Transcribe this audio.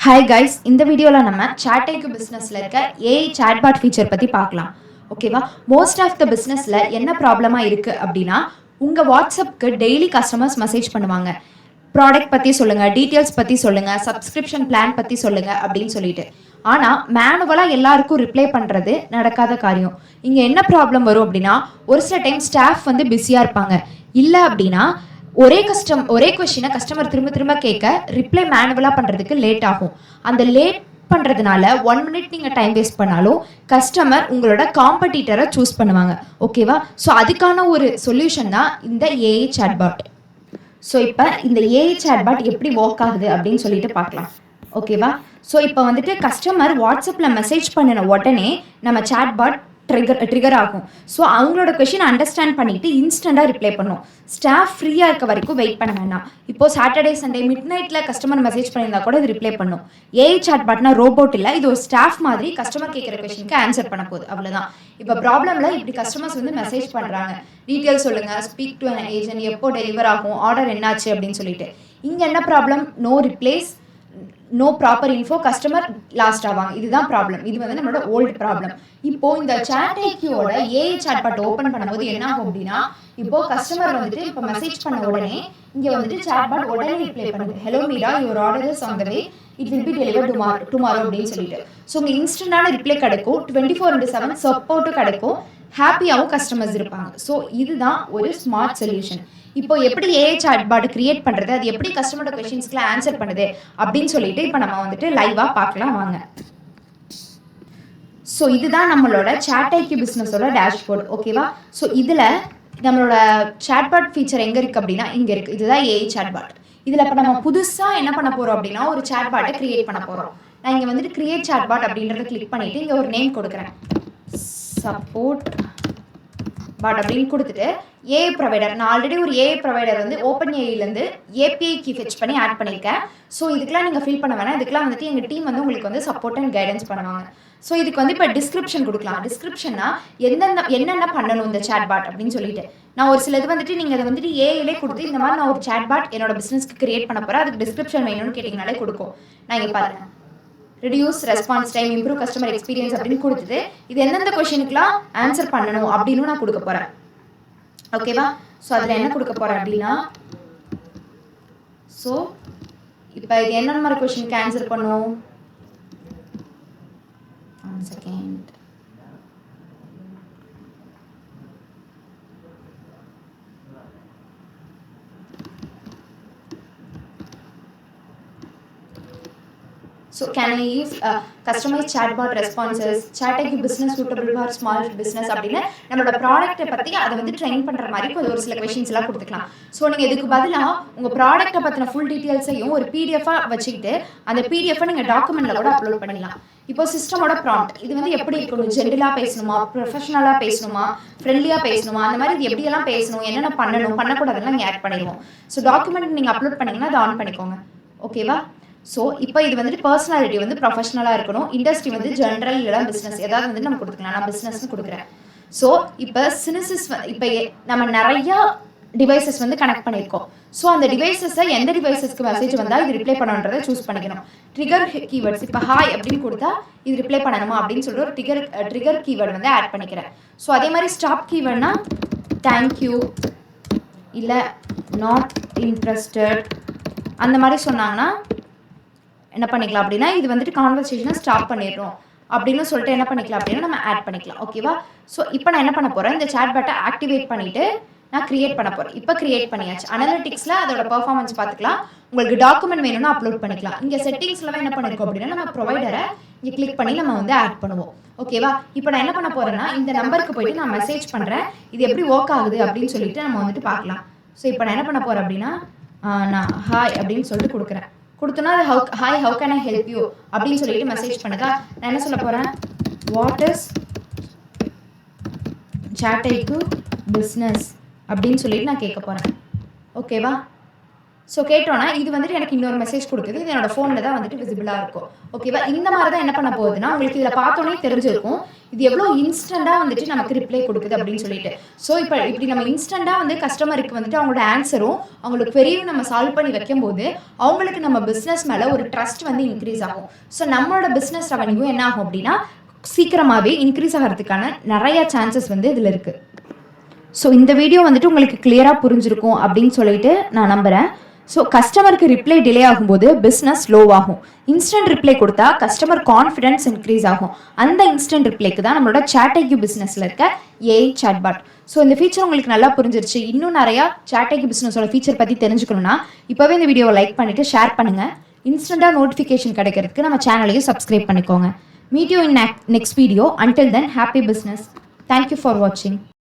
Hi guys, இந்த வீடியோவில் நம்ம சாட்டைக்கு பிஸ்னஸில் இருக்க ஏஐ சாட்பாட் ஃபீச்சர் பற்றி பார்க்கலாம். ஓகேவா? மோஸ்ட் ஆஃப் த பிஸ்னஸில் என்ன ப்ராப்ளமாக இருக்குது அப்படின்னா, உங்கள் வாட்ஸ்அப்க்கு டெய்லி கஸ்டமர்ஸ் மெசேஜ் பண்ணுவாங்க. ப்ராடக்ட் பற்றி சொல்லுங்கள், டீட்டெயில்ஸ் பற்றி சொல்லுங்கள், சப்ஸ்கிரிப்ஷன் பிளான் பற்றி சொல்லுங்கள் அப்படின்னு சொல்லிட்டு. ஆனால் மேனுவலாக எல்லாருக்கும் ரிப்ளை பண்ணுறது நடக்காத காரியம். இங்கே என்ன ப்ராப்ளம் வரும் அப்படின்னா, ஒரு சில டைம் ஸ்டாஃப் வந்து பிஸியாக இருப்பாங்க. இல்லை அப்படின்னா ஒரே கொஸ்டினை கஸ்டமர் திரும்ப திரும்ப கேட்க ரிப்ளை மேனுவலாக பண்ணுறதுக்கு லேட் ஆகும். அந்த லேட் பண்ணுறதுனால 1 மினிட் நீங்கள் டைம் வேஸ்ட் பண்ணாலும் கஸ்டமர் உங்களோட காம்படிட்டரை சூஸ் பண்ணுவாங்க. ஓகேவா? ஸோ அதுக்கான ஒரு சொல்யூஷன் தான் இந்த ஏஐ சாட்பாட். ஸோ இப்போ இந்த ஏஐ சாட்பாட் எப்படி ஒர்க் ஆகுது அப்படின்னு சொல்லிட்டு பார்க்கலாம். ஓகேவா? ஸோ இப்போ வந்துட்டு கஸ்டமர் வாட்ஸ்அப்பில் மெசேஜ் பண்ணின உடனே நம்ம சாட்பாட் ட்ரிகர் ஆகும். ஸோ அவங்களோட கொஷின் அண்டர்ஸ்டாண்ட் பண்ணிட்டு இன்ஸ்டண்ட்டாக ரிப்ளை பண்ணும். ஸ்டாஃப் ஃப்ரீயாக இருக்க வரைக்கும் வெயிட் பண்ண வேண்டாம். இப்போது சாட்டர்டே சண்டே மிட் நைட்டில் கஸ்டமர் மெசேஜ் பண்ணியிருந்தா கூட இது ரிப்ளை பண்ணும். ஏஐ சாட் பாட்னா ரோபோட் இல்லை, இது ஒரு ஸ்டாஃப் மாதிரி கஸ்டமர் கேட்குற கொஷனுக்கு ஆன்சர் பண்ண போகுது, அவ்வளோதான். இப்போ ப்ராப்ளமில் இப்படி கஸ்டமர்ஸ் வந்து மெசேஜ் பண்ணுறாங்க, டீட்டெயில்ஸ் சொல்லுங்கள், ஸ்பீக் டு அன் ஏஜென்ட், எப்போ டெலிவர் ஆகும், ஆர்டர் என்னாச்சு அப்படின்னு சொல்லிட்டு. இங்கே என்ன problem? No replace, no proper info, customer lost ஆவாங்க. இதுதான் ப்ராப்ளம். இது வந்து நம்மளோட ஓல்டு ப்ராப்ளம். இப்போ இந்த சாட்ஐக்யூவோட ஏஐ சாட்பாட் ஓப்பன் பண்ணும்போது என்ன ஆகும் அப்படின்னா, இப்போ கஸ்டமர் வந்துட்டு இப்போ மெசேஜ் பண்ண உடனே இங்கே வந்துட்டு சாட்பாட் உடனே ரிப்ளை பண்ணுது. Hello Meera, your order is on the way, it will be delivered tomorrow அப்படின்னு சொல்லிட்டு. ஸோ உங்க இன்ஸ்டன்டான ரிப்ளை கிடைக்கும், 24/7 சப்போர்ட்டும் கிடைக்கும், ஹாப்பியாகவும் கஸ்டமர்ஸ் இருப்பாங்க. ஸோ இதுதான் ஒரு ஸ்மார்ட் சொல்யூஷன். இப்போ எப்படி ஏஐ சாட்பாட் கிரியேட் பண்ணுறது, அது எப்படி கஸ்டமரோட கொஸ்டின்ஸ்க்குலாம் ஆன்சர் பண்ணுது அப்படின்னு சொல்லிட்டு இப்போ நம்ம வந்துட்டு லைவாக பார்க்கலாம் வாங்க. ஸோ இதுதான் நம்மளோட சாட்ஐக்யூ பிஸ்னஸோட டேஷ்போர்ட். ஓகேவா? ஸோ இதில் நம்மளோட சாட்பாட் ஃபீச்சர் எங்கே இருக்குது அப்படின்னா இங்கே இருக்குது. இதுதான் ஏஐ சாட்பாட். இதில் இப்போ நம்ம புதுசாக என்ன பண்ண போகிறோம் அப்படின்னா ஒரு சாட்பாட்டை கிரியேட் பண்ண போகிறோம். நான் இங்கே வந்துட்டு கிரியேட் சாட்பாட் அப்படின்றத கிளிக் பண்ணிவிட்டு இங்கே ஒரு நேம் கொடுக்குறேன், சப்போர்ட் பாட் அப்படின்னு கொடுத்துட்டு ஏஐ ப்ரொவைடர். நான் ஆல்ரெடி ஒரு ஏஐ ப்ரொவைடர் வந்து ஓப்பன் ஏஐலேருந்து ஏபிஐ கீ ஃபெச் பண்ணி ஆட் பண்ணியிருக்கேன். ஸோ இதுக்கெல்லாம் நீங்கள் ஃபில் பண்ண வேணாம். இதுக்கெல்லாம் வந்துட்டு எங்கள் டீம் வந்து உங்களுக்கு வந்து சப்போர்ட் அண்ட் கைடன்ஸ் பண்ணுவாங்க. ஸோ இதுக்கு வந்து இப்போ டிஸ்கிரிப்ஷன் கொடுக்கலாம். டிஸ்கிரிப்ஷன்னா என்னென்ன பண்ணணும் இந்த சாட்பாட் அப்படின்னு சொல்லிட்டு நான் ஒரு சிலது வந்துட்டு நீங்கள் அதை வந்துட்டு ஏஐலே கொடுத்து இந்த மாதிரி நான் ஒரு சாட்பாட் என்னோட பிஸ்னஸ்க்கு கிரியேட் பண்ண போகிறேன், அதுக்கு டிஸ்கிரிப்ஷன் வேணும்னு கேட்டிங்கனாலே கொடுக்கும். நான் இங்கே பாருங்கள், reduce response time, improve customer experience அப்படின்னு கொடுத்துட்டு இது எந்தெந்த கொஸ்டினுக்குலாம் ஆன்சர் பண்ணணும் அப்படின்னு நான் கொடுக்க போகிறேன். ஓகேவா? ஸோ அதில் என்ன கொடுக்க போகிறேன் அப்படின்னா, ஸோ இப்போ இது என்னென்ன மாதிரி கொஸ்டினுக்கு ஆன்சர் பண்ணும், second. So can I use customized chatbot responses, chatiggy business suitable for small business அப்படினு நம்மளோட ப்ராடக்ட்டை பத்தி அதை வந்து ட்ரெயின் பண்ற மாதிரி ஒரு சில क्वेश्चंस எல்லாம் கொடுத்துக்கலாம். ஸோ நீங்க இதுக்கு பதிலா உங்க ப்ராடக்ட்டை பத்தின ஃபுல் டீடைல்ஸையும் ஒரு பிடிஎஃபா வச்சுக்கிட்டு அந்த பிடிஎஃபை நீங்க டாக்குமெண்ட்ல கூட அப்லோட் பண்ணிடலாம். இப்போ சிஸ்டமோட ப்ராம்ப்ட் இது வந்து எப்படி இருக்கணும், ஜென்ரலா பேசணுமா, ப்ரொஃபஷனலா பேசணுமா, ஃப்ரெண்ட்லியா பேசணுமா, அந்த மாதிரி இது எப்படி எல்லாம் பேசணும், என்னென்ன பண்ணணும் பண்ணக்கூடாதுன்னு நீங்க ஆட் பண்ணிடுவோம். ஸோ டாக்குமெண்ட் நீங்க அப்லோட் பண்ணீங்கன்னா அதை ஆன் பண்ணிக்கோங்க. ஓகேவா? ஸோ இப்போ இது வந்துட்டு பர்சனாலிட்டி வந்து ப்ரொஃபஷனலாக இருக்கணும், இண்டஸ்ட்ரி வந்து ஜென்ரல் இல்லைனா பிஸ்னஸ் ஏதாவது வந்து நம்ம கொடுத்துக்கலாம். நான் பிஸ்னஸ்ன்னு கொடுக்குறேன். ஸோ இப்போ சினிசிஸ் இப்போ நம்ம நிறையா டிவைசஸ் வந்து கனெக்ட் பண்ணியிருக்கோம். ஸோ அந்த டிவைசஸை எந்த டிவைசஸ்க்கு மெசேஜ் வந்தால் இது ரிப்ளை பண்ணணுன்றதை சூஸ் பண்ணிக்கணும். ட்ரிகர் கீவேர்ட்ஸ், இப்போ ஹாய் அப்படின்னு கொடுத்தா இது ரிப்ளை பண்ணணுமா அப்படின்னு சொல்லிட்டு ஒரு ட்ரிகர் கீவேர்டு வந்து ஆட் பண்ணிக்கிறேன். ஸோ அதே மாதிரி ஸ்டாப் கீவேர்ட்னா தேங்க்யூ இல்லை நாட் இன்ட்ரெஸ்டட் அந்த மாதிரி சொன்னாங்கன்னா என்ன பண்ணிக்கலாம் அப்படின்னா இது வந்துட்டு கான்வர்சேஷனை ஸ்டாப் பண்ணிடுறோம் அப்படின்னு சொல்லிட்டு என்ன பண்ணிக்கலாம் அப்படின்னா நம்ம ஆட் பண்ணிக்கலாம். ஓகேவா? ஸோ இப்போ நான் என்ன பண்ண போகிறேன், இந்த சாட்பாட்டை ஆக்டிவேட் பண்ணிவிட்டு நான் கிரியேட் பண்ண போகிறேன். இப்போ கிரியேட் பண்ணியாச்சு. அனலிட்டிக்ஸில் அதோட பர்ஃபார்மன்ஸ் பார்த்துக்கலாம். உங்களுக்கு டாக்குமெண்ட் வேணும்னா அப்லோட் பண்ணிக்கலாம். இங்கே செட்டிங்ஸ்லாம் என்ன பண்ணிருக்கோம் அப்படின்னா நம்ம ப்ரொவைடரை இங்கே கிளிக் பண்ணி நம்ம வந்து ஆட் பண்ணுவோம். ஓகேவா? இப்போ நான் என்ன பண்ண போகிறேன்னா இந்த நம்பருக்கு போயிட்டு நான் மெசேஜ் பண்ணுறேன், இது எப்படி ஒர்க் ஆகுது அப்படின்னு சொல்லிட்டு நம்ம வந்துட்டு பார்க்கலாம். ஸோ இப்போ நான் என்ன பண்ண போகிறேன் அப்படின்னா நான் ஹாய் அப்படின்னு சொல்லிட்டு கொடுக்குறேன். கொடுத்தோன்னா அது hi how can I help you அப்படின்னு சொல்லிட்டு மெசேஜ் பண்ணுதா. நான் என்ன சொல்ல போகிறேன், வாட் இஸ் சாட்ஐக்யூ பிஸ்னஸ் அப்படின்னு சொல்லிட்டு நான் கேட்க போகிறேன். ஓகேவா? ஸோ கேட்டோன்னா இது வந்துட்டு எனக்கு இன்னொரு மெசேஜ் கொடுக்குது, இது என்னோட ஃபோனில் தான் வந்துட்டு விசிபிளாக இருக்கும். ஓகேவா? இந்த மாதிரி தான் என்ன பண்ண போகுதுன்னா, உங்களுக்கு இதில் பார்த்தோன்னே தெரிஞ்சிருக்கும் இது எவ்வளோ இன்ஸ்டண்ட்டாக வந்துட்டு நமக்கு ரிப்ளை கொடுக்குது அப்படின்னு சொல்லிட்டு. ஸோ இப்போ இப்படி நம்ம இன்ஸ்டண்ட்டாக வந்து கஸ்டமருக்கு வந்துட்டு அவங்களோட ஆன்சரும் அவங்களோட queryயும் நம்ம சால்வ் பண்ணி வைக்கும்போது அவங்களுக்கு நம்ம பிஸ்னஸ் மேலே ஒரு ட்ரஸ்ட் வந்து இன்க்ரீஸ் ஆகும். ஸோ நம்மளோட பிஸ்னஸ் ரெவன்யூ என்ன ஆகும் அப்படின்னா சீக்கிரமாகவே இன்க்ரீஸ் ஆகிறதுக்கான நிறைய சான்சஸ் வந்து இதில் இருக்குது. ஸோ இந்த வீடியோ வந்துட்டு உங்களுக்கு கிளியராக புரிஞ்சிருக்கும் அப்படின்னு சொல்லிட்டு நான் நம்புகிறேன். ஸோ கஸ்டமருக்கு ரிப்ளை டிலே ஆகும்போது பிஸ்னஸ் லோ ஆகும். இன்ஸ்டன்ட் ரிப்ளை கொடுத்தா கஸ்டமர் கான்ஃபிடன்ஸ் இன்க்ரீஸ் ஆகும். அந்த இன்ஸ்டன்ட் ரிப்ளைக்கு தான் நம்மளோட சாட்ஐக்யூ பிஸ்னஸில் இருக்க ஏஐ சாட்பாட். ஸோ இந்த ஃபீச்சர் உங்களுக்கு நல்லா புரிஞ்சிருச்சு. இன்னும் நிறையா சாட்ஐக்யூ பிஸ்னஸோட ஃபீச்சர் பற்றி தெரிஞ்சுக்கணும்னா இப்போவே இந்த வீடியோவை லைக் பண்ணிவிட்டு ஷேர் பண்ணுங்கள். இன்ஸ்டண்ட்டாக நோட்டிஃபிகேஷன் கிடைக்கிறதுக்கு நம்ம சேனலையும் சப்ஸ்கிரைப் பண்ணிக்கோங்க. Meet you in next video. Until then, happy business. Thank you for watching.